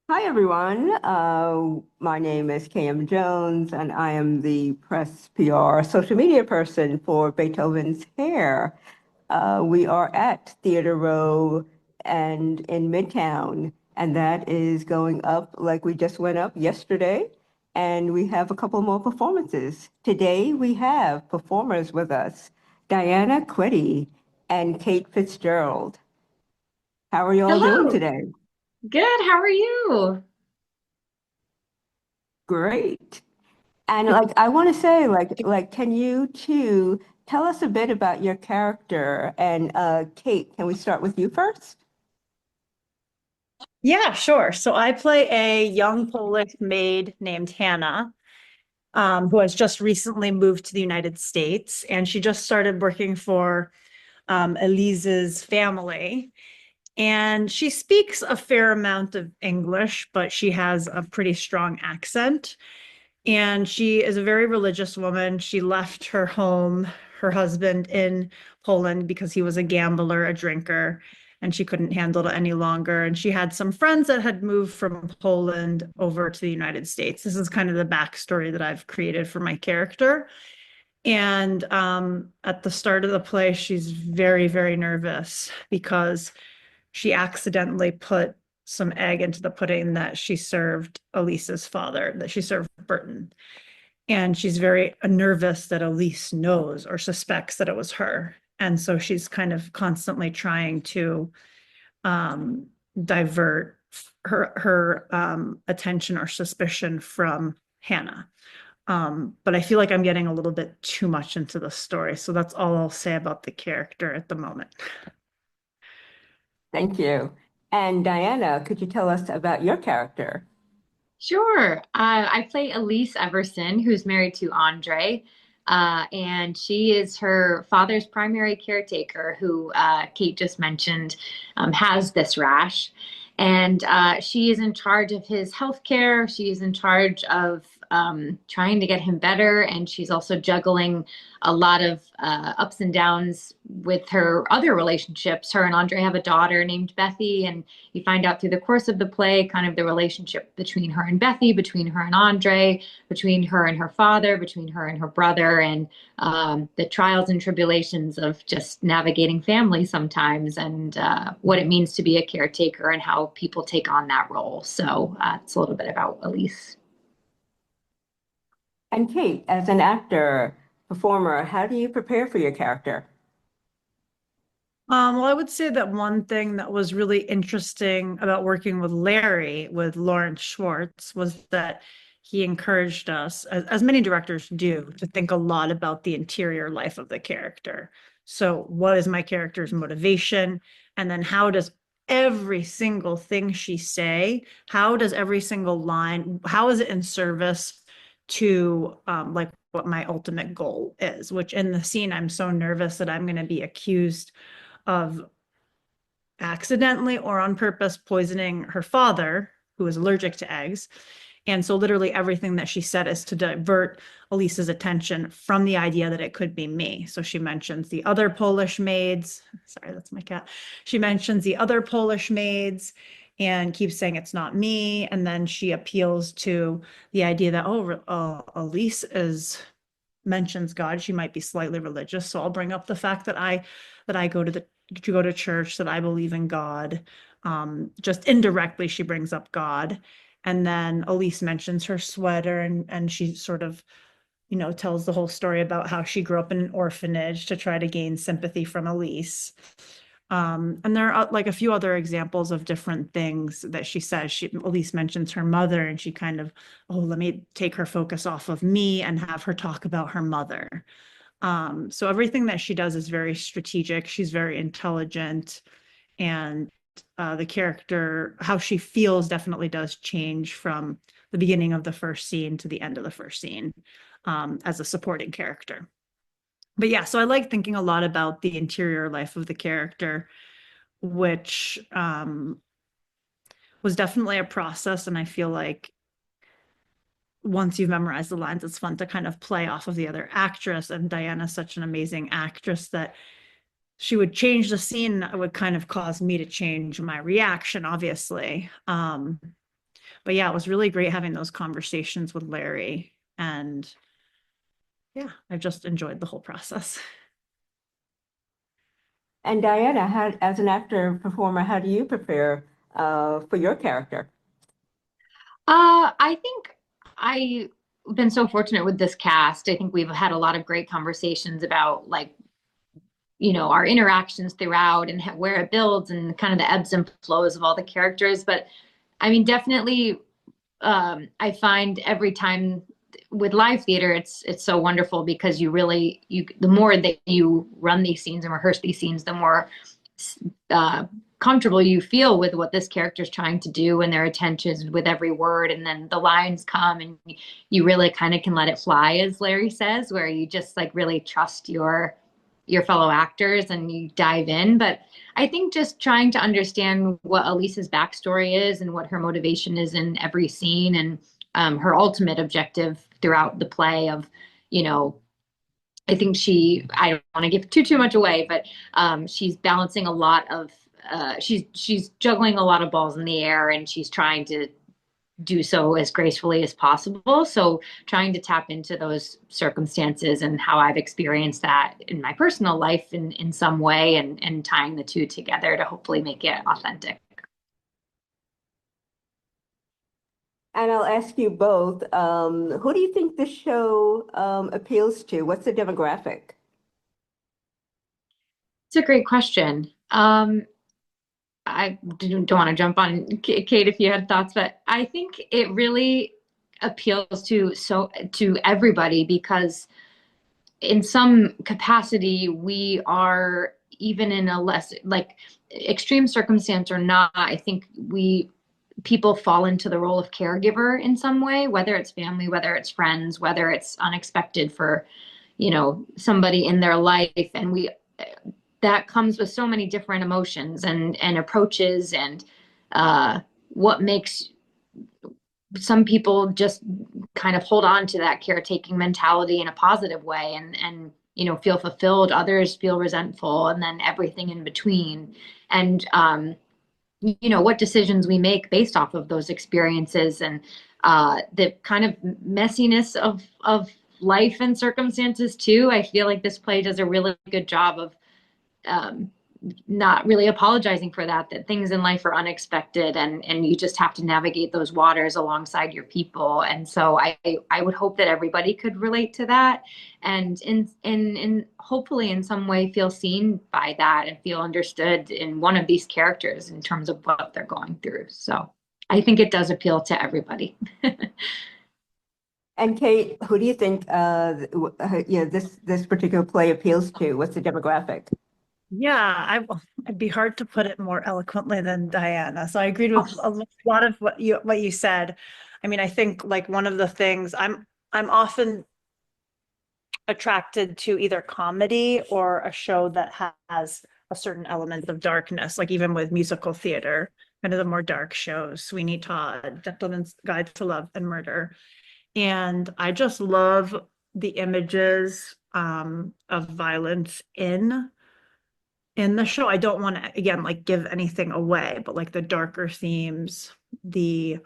Hi, everyone. My name is KM Jones, and I am the press PR social media person for Beethoven's Hair. We are at Theater Row and in Midtown, and that is going up like we just went up yesterday. And we have a couple more performances. Today, we have performers with us, Diana Quetti and Kate Fitzgerald. How are you all doing Hello. today? Good. How are you? Great. And like I want to say, can you two tell us a bit about your character? And Kate, can we start with you first? Yeah, sure. So I play a young Polish maid named Hannah, who has just recently moved to the United States, and she just started working for Elise's family. And she speaks a fair amount of English, but she has a pretty strong accent. And she is a very religious woman. She left her home, her husband in Poland because he was a gambler, a drinker, and she couldn't handle it any longer. And she had some friends that had moved from Poland over to the United States. This is kind of the backstory that I've created for my character. And at the start of the play, she's very, very nervous because she accidentally put some egg into the pudding that she served Elise's father, that she served Burton. And she's very nervous that Elise knows or suspects that it was her. And so she's kind of constantly trying to um, divert her attention or suspicion from Hannah. But I feel like I'm getting a little bit too much into the story. So that's all I'll say about the character at the moment. Thank you. And Diana, could you tell us about your character? Sure. I play Elise Everson, who's married to Andre, and she is her father's primary caretaker, who Kate just mentioned has this rash. And she is in charge of his health care. She is in charge of trying to get him better. And she's also juggling a lot of ups and downs with her other relationships. Her and Andre have a daughter named Bethy, and you find out through the course of the play kind of the relationship between her and Bethy, between her and Andre, between her and her father, between her and her brother, and the trials and tribulations of just navigating family sometimes, and what it means to be a caretaker and how people take on that role. So it's a little bit about Elise. And Kate, as an actor, performer, how do you prepare for your character? Well, I would say that one thing that was really interesting about working with Larry, with Lawrence Schwartz, was that he encouraged us, as many directors do, to think a lot about the interior life of the character. So, what is my character's motivation? And then, how does every single thing she say, how does every single line, how is it in service to like what my ultimate goal is? Which in the scene, I'm so nervous that I'm going to be accused of accidentally or on purpose poisoning her father, who is allergic to eggs. And so, literally, everything that she said is to divert Elise's attention from the idea that it could be me. So, she mentions the other Polish maids. Sorry, that's my cat. She mentions the other Polish maids and keeps saying it's not me. And then she appeals to the idea that, Elise is mentions God, she might be slightly religious. So I'll bring up the fact that I go to church, that I believe in God. Just indirectly, she brings up God. And then Elise mentions her sweater, and she sort of, tells the whole story about how she grew up in an orphanage to try to gain sympathy from Elise. And there are like a few other examples of different things that she says. She Elise mentions her mother, and she kind of, oh, let me take her focus off of me and have her talk about her mother. So everything that she does is very strategic. She's very intelligent, and the character, how she feels, definitely does change from the beginning of the first scene to the end of the first scene, as a supporting character. But yeah, so I like thinking a lot about the interior life of the character, which was definitely a process. And I feel like once you've memorized the lines, it's fun to kind of play off of the other actress. And Diana's such an amazing actress that she would change the scene. It would kind of cause me to change my reaction, obviously. But yeah, it was really great having those conversations with Larry. And yeah, I just enjoyed the whole process. And Diana, as an actor performer, how do you prepare for your character? I think I've been so fortunate with this cast. I think we've had a lot of great conversations about like, our interactions throughout and where it builds and kind of the ebbs and flows of all the characters. But I mean, definitely, I find every time with live theater, it's so wonderful because the more that you run these scenes and rehearse these scenes, the more uh, comfortable you feel with what this character is trying to do and their intentions with every word. And then the lines come and you really kind of can let it fly, as Larry says, where you just like really trust your fellow actors and you dive in. But I think just trying to understand what Elise's backstory is and what her motivation is in every scene, and her ultimate objective throughout the play of, you know, I think I don't want to give too much away, but she's balancing a lot of, she's juggling a lot of balls in the air, and she's trying to do so as gracefully as possible. So trying to tap into those circumstances and how I've experienced that in my personal life in some way, and tying the two together to hopefully make it authentic. And I'll ask you both, who do you think the show appeals to? What's the demographic? It's a great question. I don't want to jump on Kate if you had thoughts, but I think it really appeals to everybody, because in some capacity we are, even in a less like extreme circumstance or not, I think people fall into the role of caregiver in some way, whether it's family, whether it's friends, whether it's unexpected for, somebody in their life. And that comes with so many different emotions and approaches, and what makes some people just kind of hold on to that caretaking mentality in a positive way, and feel fulfilled. Others feel resentful, and then everything in between. And what decisions we make based off of those experiences, and the kind of messiness of life and circumstances too. I feel like this play does a really good job of um, not really apologizing for that things in life are unexpected, and you just have to navigate those waters alongside your people. And so I would hope that everybody could relate to that, and in hopefully in some way feel seen by that and feel understood in one of these characters in terms of what they're going through. So I think it does appeal to everybody. And Kate, who do you think this particular play appeals to? What's the demographic? Yeah, it'd be hard to put it more eloquently than Diana. So I agreed with a lot of what you said. I mean, I think like one of the things I'm often attracted to either comedy or a show that has a certain element of darkness, like even with musical theater, kind of the more dark shows, Sweeney Todd, Gentleman's Guide to Love and Murder. And I just love the images of violence in the show. I don't want to, again, like give anything away, but like the darker themes, the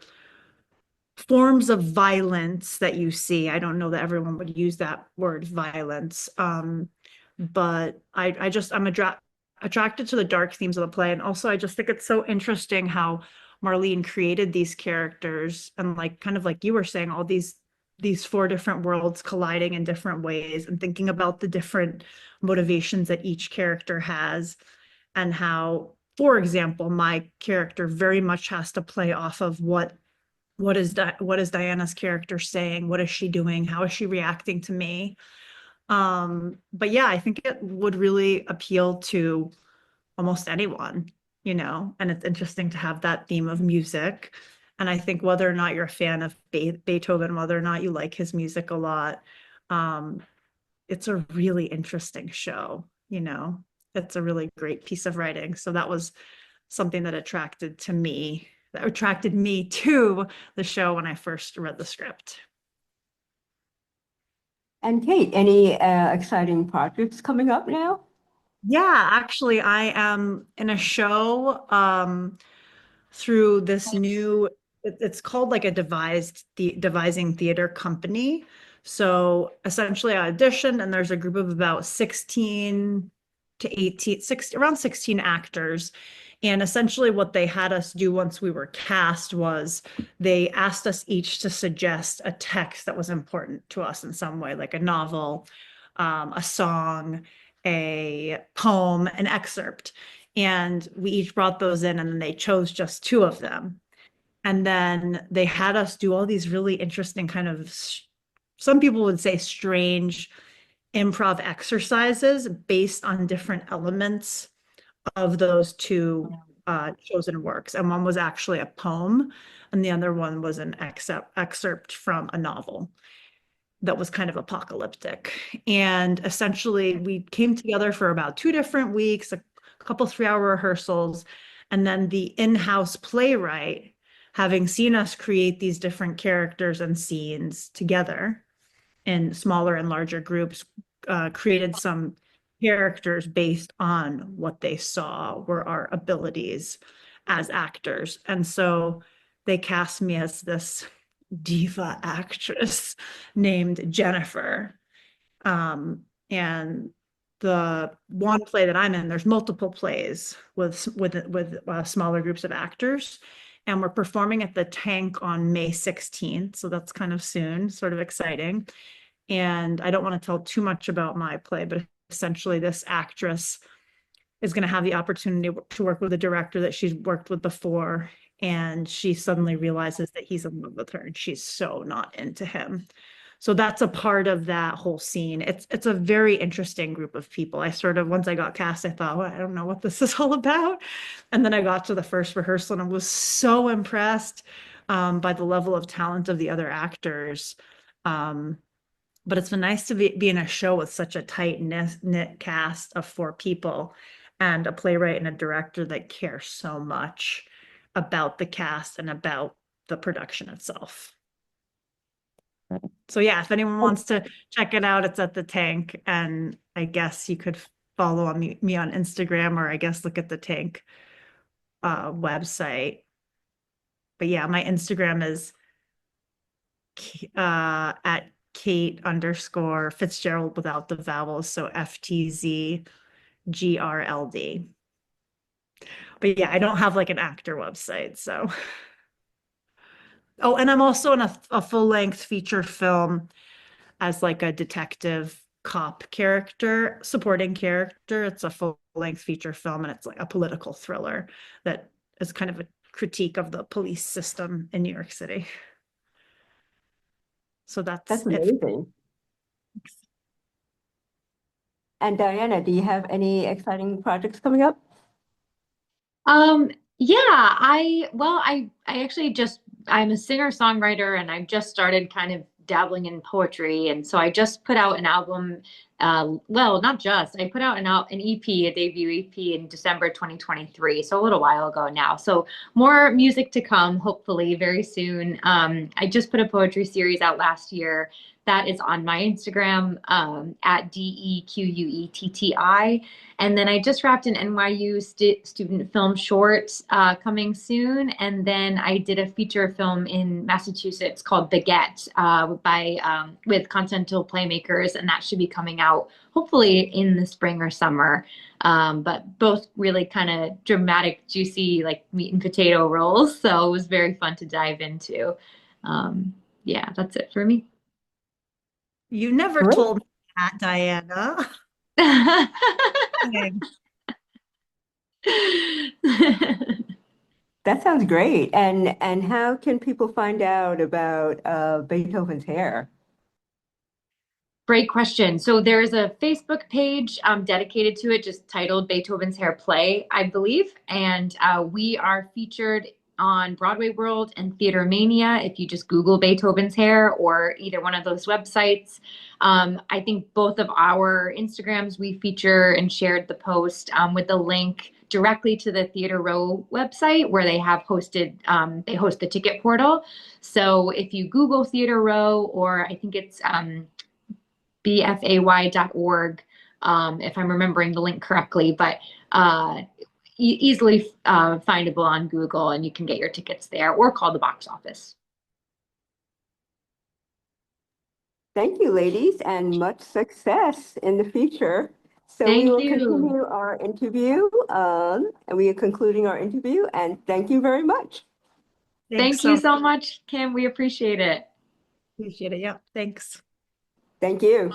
forms of violence that you see. I don't know that everyone would use that word violence. But I'm attracted to the dark themes of the play. And also I just think it's so interesting how Marlene created these characters, and like kind of like you were saying, all these four different worlds colliding in different ways, and thinking about the different motivations that each character has, and how, for example, my character very much has to play off of what is Diana's character saying? What is she doing? How is she reacting to me? But yeah, I think it would really appeal to almost anyone, and it's interesting to have that theme of music. And I think whether or not you're a fan of Beethoven, whether or not you like his music a lot, it's a really interesting show, It's a really great piece of writing. So that was something that attracted me to the show when I first read the script. And Kate, any exciting projects coming up now? Yeah, actually, I am in a show through this new it's called like a devising theater company. So essentially I auditioned and there's a group of about 16 to 18, around 16 actors. And essentially what they had us do once we were cast was they asked us each to suggest a text that was important to us in some way, like a novel, a song, a poem, an excerpt. And we each brought those in and then they chose just two of them. And then they had us do all these really interesting kind of, some people would say strange improv exercises based on different elements of those two chosen works. And one was actually a poem, and the other one was an excerpt from a novel that was kind of apocalyptic. And essentially, we came together for about 2 different weeks, a couple 3-hour rehearsals, and then the in-house playwright, having seen us create these different characters and scenes together in smaller and larger groups, created some characters based on what they saw were our abilities as actors. And so they cast me as this diva actress named Jennifer. And the one play that I'm in, there's multiple plays with smaller groups of actors. And we're performing at the Tank on May 16th. So that's kind of soon, sort of exciting. And I don't want to tell too much about my play, but essentially this actress is going to have the opportunity to work with a director that she's worked with before. And she suddenly realizes that he's in love with her and she's so not into him. So that's a part of that whole scene. It's a very interesting group of people. I sort of, once I got cast, I thought, well, I don't know what this is all about. And then I got to the first rehearsal and I was so impressed by the level of talent of the other actors. But it's been nice to be in a show with such a tight knit cast of 4 people and a playwright and a director that care so much about the cast and about the production itself. So yeah, if anyone wants to check it out, it's at the Tank. And I guess you could follow me on Instagram, or I guess look at the Tank website. But yeah, my Instagram is at Kate_Fitzgerald without the vowels. So FTZGRLD. But yeah, I don't have like an actor website. So, oh, and I'm also in a full-length feature film as like a detective cop character, supporting character. It's a full-length feature film and it's like a political thriller that is kind of a critique of the police system in New York City. So that's That's amazing. And Diana, do you have any exciting projects coming up? Yeah, I actually I'm a singer-songwriter and I've just started kind of dabbling in poetry. And so I just put out an album, well, not just, I put out an EP, a debut EP in December 2023, so a little while ago now. So more music to come, hopefully very soon. I just put a poetry series out last year that is on my Instagram, at DEQUETTI. And then I just wrapped an NYU student film short coming soon. And then I did a feature film in Massachusetts called Baguette with Continental Playmakers. And that should be coming out hopefully in the spring or summer. But both really kind of dramatic, juicy, like meat and potato roles. So it was very fun to dive into. Yeah, that's it for me. You never Great. told me that, Diana. That sounds great. And how can people find out about Beethoven's Hair? Great question. So there's a Facebook page dedicated to it, just titled Beethoven's Hair Play, I believe. And we are featured on Broadway World and Theater Mania if you just Google Beethoven's Hair or either one of those websites. I think both of our Instagrams, we feature and shared the post with the link directly to the Theater Row website where they have they host the ticket portal. So if you Google Theater Row, or I think it's bfay.org, if I'm remembering the link correctly. But easily findable on Google, and you can get your tickets there or call the box office. Thank you, ladies, and much success in the future. So we Thank will you. continue our interview, and we are concluding our interview, and thank you very much. Thank you so much, Kim. We appreciate it. Appreciate it. Yeah, thanks. Thank you.